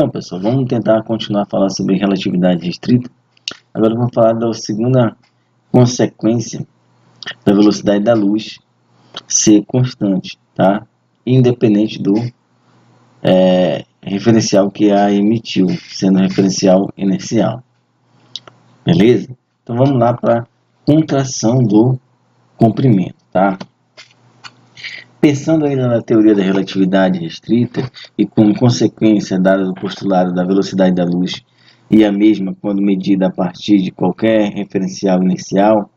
Então, pessoal, vamos tentar continuar a falar sobre relatividade restrita. Agora vamos falar da segunda consequência da velocidade da luz ser constante, tá? Independente do referencial que a emitiu, sendo referencial inercial. Beleza? Então vamos lá para a contração do comprimento, tá? Pensando ainda na teoria da relatividade restrita e como consequência dada do postulado da velocidade da luz e a mesma quando medida a partir de qualquer referencial inercial,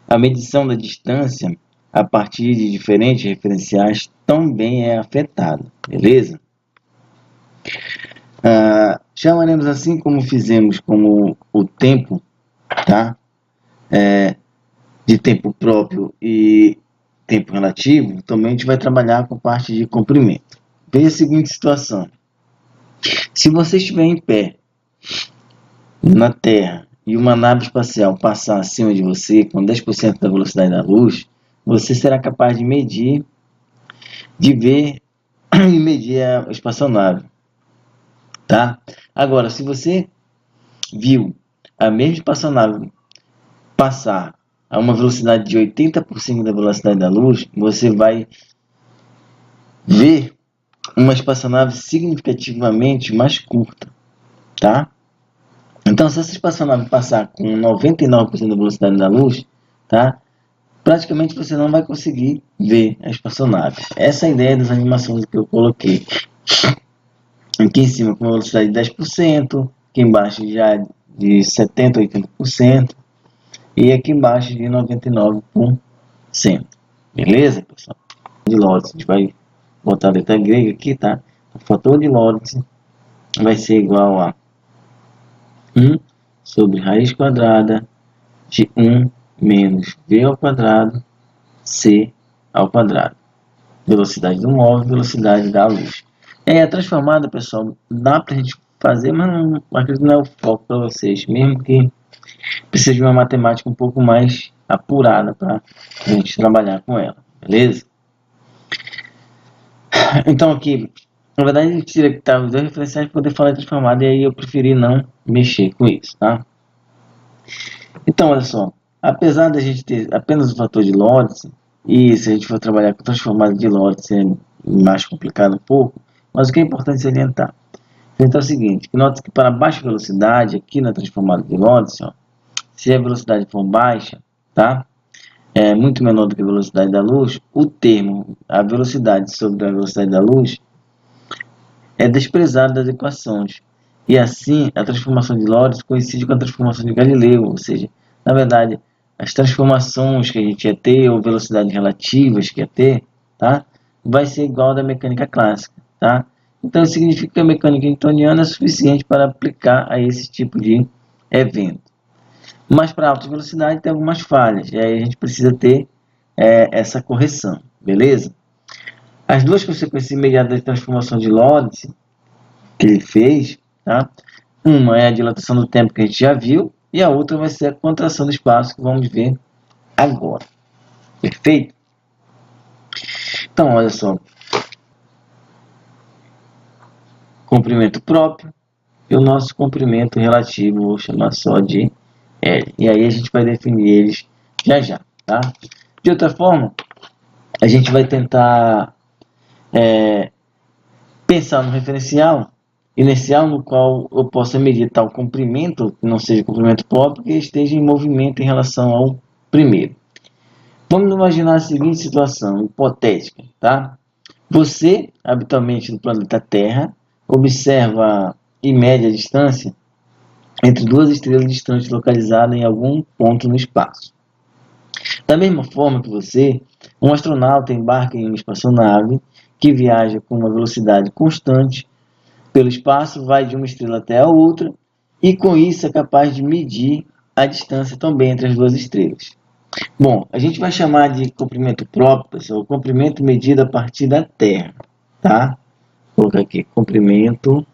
a medição da distância a partir de diferentes referenciais também é afetada, beleza? Chamaremos assim como fizemos como o tempo, tá? De tempo próprio e tempo relativo, também a gente vai trabalhar com parte de comprimento. Veja a seguinte situação. Se você estiver em pé na Terra e uma nave espacial passar acima de você com 10% da velocidade da luz, você será capaz de medir, de ver e medir a espaçonave, tá? Agora, se você viu a mesma espaçonave passar a uma velocidade de 80% da velocidade da luz, você vai ver uma espaçonave significativamente mais curta, tá? Então, se essa espaçonave passar com 99% da velocidade da luz, tá? Praticamente você não vai conseguir ver a espaçonave. Essa é a ideia das animações que eu coloquei. Aqui em cima com uma velocidade de 10%, aqui embaixo já de 70%, 80%, e aqui embaixo de 99%. Beleza, pessoal? De Lorentz, a gente vai botar a letra grega aqui, tá? O fator de Lorentz vai ser igual a 1 sobre raiz quadrada de 1 menos v ao quadrado c ao quadrado. Velocidade do móvel, velocidade da luz. A transformada, pessoal, dá pra gente fazer, mas não, acredito que não é o foco para vocês, mesmo que precise de uma matemática um pouco mais apurada para a gente trabalhar com ela, beleza? Então aqui, na verdade a gente tira que tá os dois referenciais para poder falar de transformada, e aí eu preferi não mexer com isso, tá? Então, olha só, apesar da gente ter apenas o fator de Lorentz, e se a gente for trabalhar com transformada de Lorentz é mais complicado um pouco, mas o que é importante salientar? Então é o seguinte, que nota que para baixa velocidade, aqui na transformada de Lorentz, ó, se a velocidade for baixa, tá? É muito menor do que a velocidade da luz, o termo, a velocidade sobre a velocidade da luz, é desprezado das equações. E assim, a transformação de Lorentz coincide com a transformação de Galileu, ou seja, na verdade, as transformações que a gente ia ter, ou velocidades relativas que ia ter, tá? Vai ser igual à da mecânica clássica, tá? Então, isso significa que a mecânica newtoniana é suficiente para aplicar a esse tipo de evento. Mas para alta velocidade tem algumas falhas, e aí a gente precisa ter essa correção, beleza? As duas consequências imediatas da transformação de Lorentz que ele fez, tá? Uma é a dilatação do tempo que a gente já viu, e a outra vai ser a contração do espaço que vamos ver agora. Perfeito? Então, olha só. Comprimento próprio e o nosso comprimento relativo, vou chamar só de L. E aí a gente vai definir eles já já, tá? De outra forma, a gente vai tentar pensar no referencial inercial no qual eu possa medir tal comprimento, que não seja comprimento próprio, que esteja em movimento em relação ao primeiro. Vamos imaginar a seguinte situação hipotética, tá? Você, habitualmente no planeta Terra, observa e mede a distância entre duas estrelas distantes localizadas em algum ponto no espaço. Da mesma forma que você, um astronauta embarca em uma espaçonave que viaja com uma velocidade constante pelo espaço, vai de uma estrela até a outra, e com isso é capaz de medir a distância também entre as duas estrelas. Bom, a gente vai chamar de comprimento próprio, pessoal, o comprimento medido a partir da Terra, tá? Vou colocar aqui, comprimento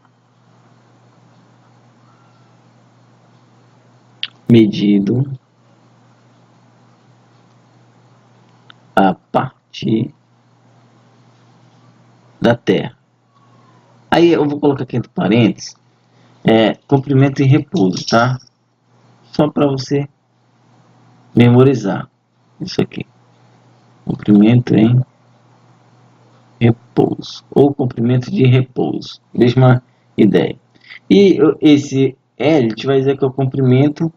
medido a partir da Terra. Aí eu vou colocar aqui entre parênteses, comprimento em repouso, tá? Só para você memorizar isso aqui. Comprimento em repouso, ou comprimento de repouso, mesma ideia. E esse L, a gente vai dizer que é o comprimento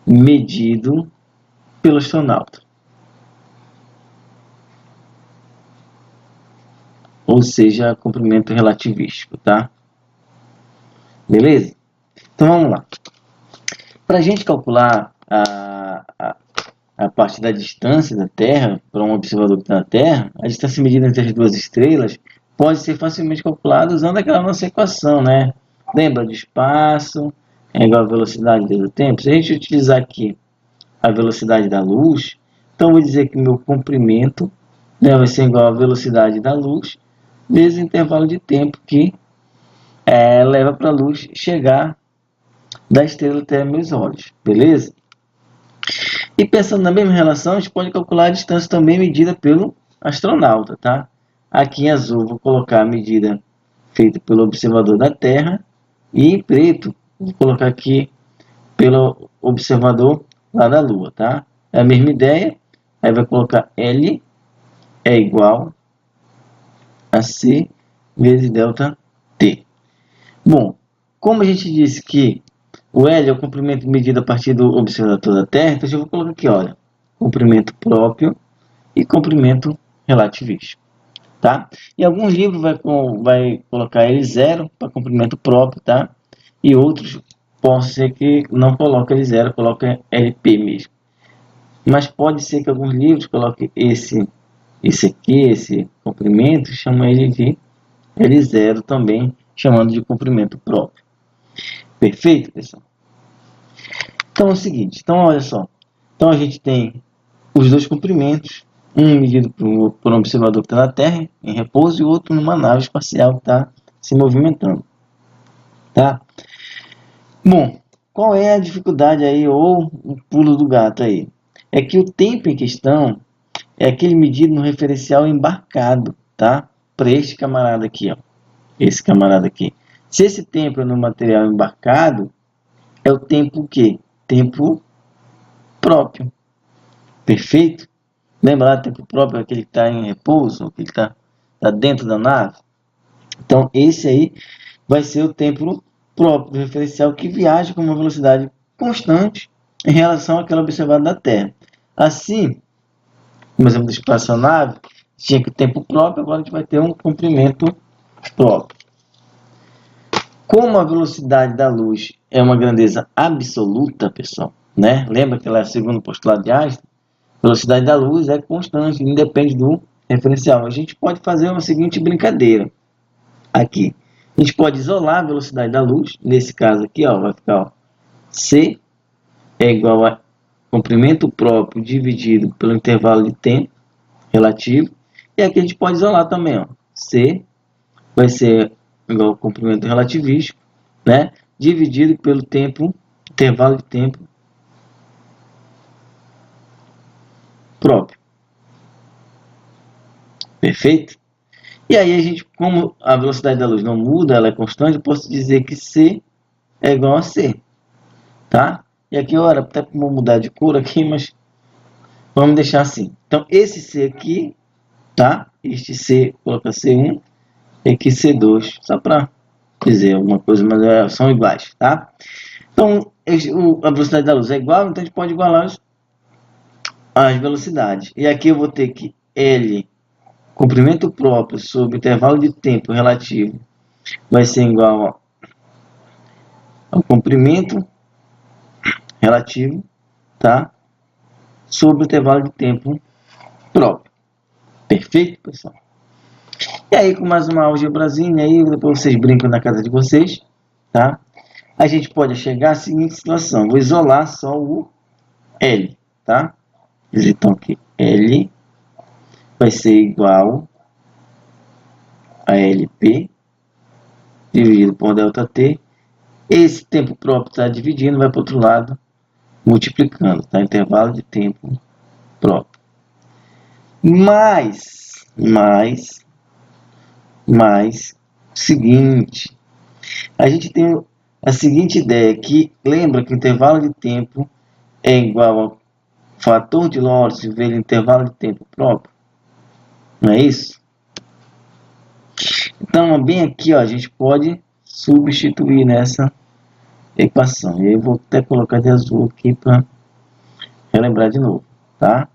medido pelo astronauta. Ou seja, comprimento relativístico, tá? Beleza? Então vamos lá. Para a gente calcular a parte da distância da Terra para um observador que está na Terra, a distância medida entre as duas estrelas pode ser facilmente calculada usando aquela nossa equação, né? Lembra do espaço é igual a velocidade vezes o tempo? Se a gente utilizar aqui a velocidade da luz, então vou dizer que o meu comprimento, né, vai ser igual a velocidade da luz vezes o intervalo de tempo que leva para a luz chegar da estrela até meus olhos, beleza? E pensando na mesma relação, a gente pode calcular a distância também medida pelo astronauta, tá? Aqui em azul vou colocar a medida feita pelo observador da Terra e em preto vou colocar aqui pelo observador lá da Lua, tá? É a mesma ideia, aí vai colocar L é igual a C vezes delta T. Bom, como a gente disse que o L é o comprimento medido a partir do observador da Terra, então eu vou colocar aqui, olha, comprimento próprio e comprimento relativístico, tá? Em alguns livros vai colocar L zero para comprimento próprio, tá? E outros pode ser que não coloque L zero, coloque LP mesmo. Mas pode ser que alguns livros coloquem esse aqui, esse comprimento, chamam ele de L zero também, chamando de comprimento próprio. Perfeito, pessoal? Então é o seguinte, então olha só. Então a gente tem os dois comprimentos, um medido por um observador que está na Terra, em repouso, e o outro numa nave espacial que está se movimentando. Tá? Bom, qual é a dificuldade aí, ou o pulo do gato aí? É que o tempo em questão é aquele medido no referencial embarcado, tá? Para este camarada aqui, ó. Esse camarada aqui. Se esse tempo é no material embarcado, é o tempo o quê? Tempo próprio. Perfeito? Lembra lá, tempo próprio é aquele que está em repouso, aquele que está dentro da nave? Então, esse aí vai ser o tempo próprio do referencial que viaja com uma velocidade constante em relação àquela observada da Terra. Assim, por exemplo, da espaçonave, tinha que o tempo próprio, agora a gente vai ter um comprimento próprio. Como a velocidade da luz é uma grandeza absoluta, pessoal, né? Lembra que ela é segundo o postulado de Einstein? A velocidade da luz é constante, independe do referencial. A gente pode fazer uma seguinte brincadeira aqui. A gente pode isolar a velocidade da luz, nesse caso aqui, ó, vai ficar ó, C é igual a comprimento próprio dividido pelo intervalo de tempo relativo. E aqui a gente pode isolar também, ó, C vai ser igual ao comprimento relativístico, né, dividido pelo tempo, intervalo de tempo próprio. Perfeito? E aí a gente, como a velocidade da luz não muda, ela é constante, eu posso dizer que C é igual a C, tá? E aqui, olha, até vou mudar de cor aqui, mas vamos deixar assim. Então, esse C aqui, tá? Este C, coloca C1, e aqui C2, só para dizer alguma coisa, mas são iguais, tá? Então, a velocidade da luz é igual, então a gente pode igualar as velocidades. E aqui eu vou ter que L, comprimento próprio sobre intervalo de tempo relativo, vai ser igual ao comprimento relativo, tá? Sobre o intervalo de tempo próprio. Perfeito, pessoal? E aí, com mais uma algebrazinha, aí depois vocês brincam na casa de vocês, tá? A gente pode chegar à seguinte situação. Vou isolar só o L, tá? Então aqui, L vai ser igual a LP dividido por ΔT. Esse tempo próprio está dividindo, vai para o outro lado, multiplicando, tá? Intervalo de tempo próprio. Mais seguinte, a gente tem a seguinte ideia que lembra que o intervalo de tempo é igual ao fator de Lorentz vezes o intervalo de tempo próprio, não é isso? Então, bem aqui, ó, a gente pode substituir nessa equação. E aí eu vou até colocar de azul aqui para relembrar de novo, tá?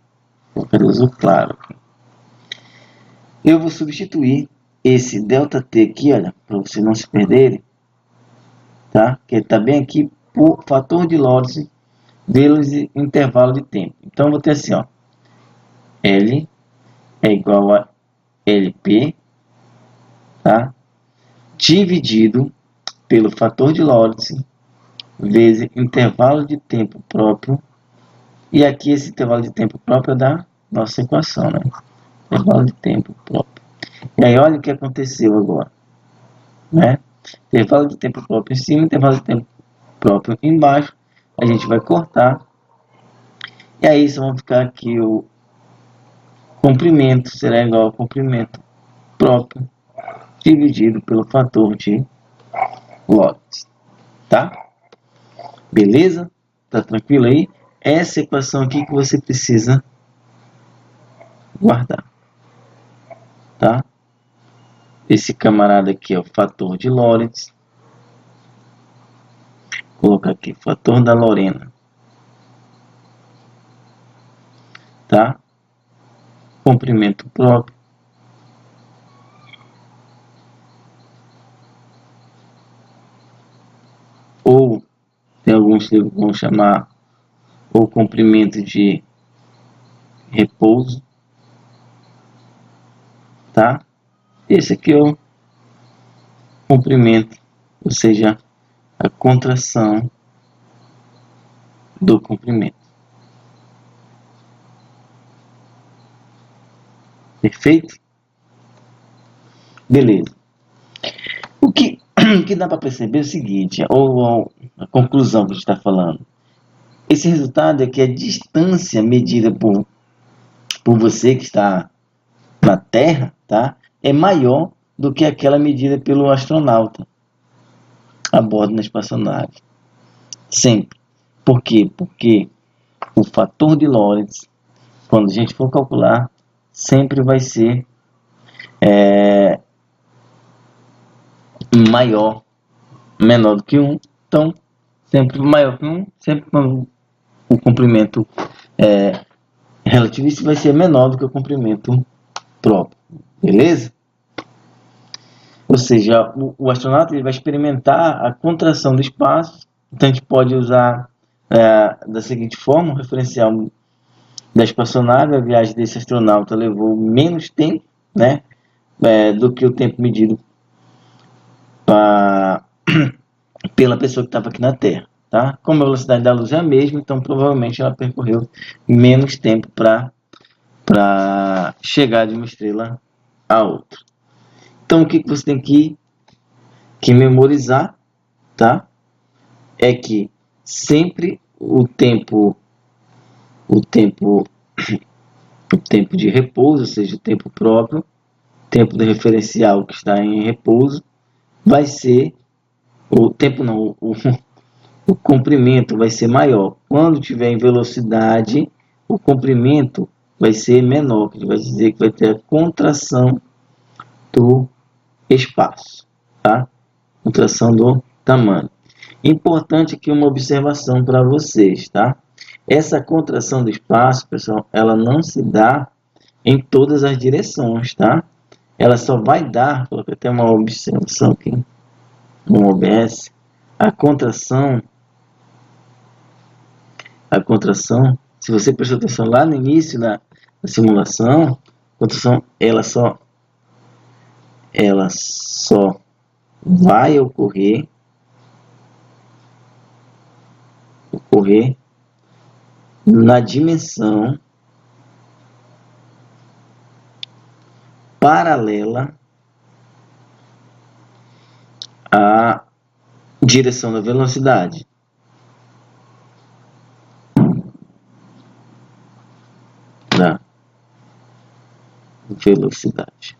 Vou colocar de azul claro. Eu vou substituir esse ΔT aqui, olha, para vocês não se perderem, tá? Que está bem aqui por fator de Lorentz vezes intervalo de tempo. Então, eu vou ter assim, ó, L é igual a LP, tá? Dividido pelo fator de Lorentz vezes intervalo de tempo próprio. E aqui esse intervalo de tempo próprio é da nossa equação, né? Intervalo de tempo próprio. E aí, olha o que aconteceu agora, né? Intervalo de tempo próprio em cima, intervalo de tempo próprio embaixo. A gente vai cortar. E aí, só vai ficar aqui o comprimento, será igual ao comprimento próprio dividido pelo fator de Lorentz, tá? Beleza? Tá tranquilo aí? Essa equação aqui que você precisa guardar, tá? Esse camarada aqui é o fator de Lorentz. Vou colocar aqui, fator da Lorena, tá? Comprimento próprio. Ou, tem alguns que vão chamar, ou comprimento de repouso, tá? Esse aqui é o comprimento, ou seja, a contração do comprimento. Perfeito? Beleza. O que dá para perceber é o seguinte, ou a conclusão que a gente está falando. Esse resultado é que a distância medida por você que está na Terra, tá? É maior do que aquela medida pelo astronauta a bordo da espaçonave. Sempre. Por quê? Porque o fator de Lorentz, quando a gente for calcular, sempre vai ser menor do que 1. Então, sempre maior que 1, sempre o comprimento relativista vai ser menor do que o comprimento próprio. Beleza? Ou seja, o astronauta ele vai experimentar a contração do espaço. Então, a gente pode usar da seguinte forma, o referencial da espaçonave. A viagem desse astronauta levou menos tempo, né, do que o tempo medido pela pessoa que estava aqui na Terra. Tá? Como a velocidade da luz é a mesma, então provavelmente ela percorreu menos tempo para chegar de uma estrela a outra. Então, o que você tem que memorizar, tá? É que sempre o tempo de repouso, ou seja, o tempo próprio, tempo do referencial que está em repouso, vai ser o tempo não, o comprimento vai ser maior. Quando tiver em velocidade, o comprimento vai ser menor, que vai dizer que vai ter a contração do espaço, tá? Contração do tamanho. Importante aqui uma observação para vocês, tá? Essa contração do espaço, pessoal, ela não se dá em todas as direções, tá? Ela só vai dar, coloquei até uma observação aqui no OBS, a contração, se você prestou atenção lá no início da simulação, a contração ela só vai ocorrer na dimensão paralela à direção da velocidade. Da velocidade.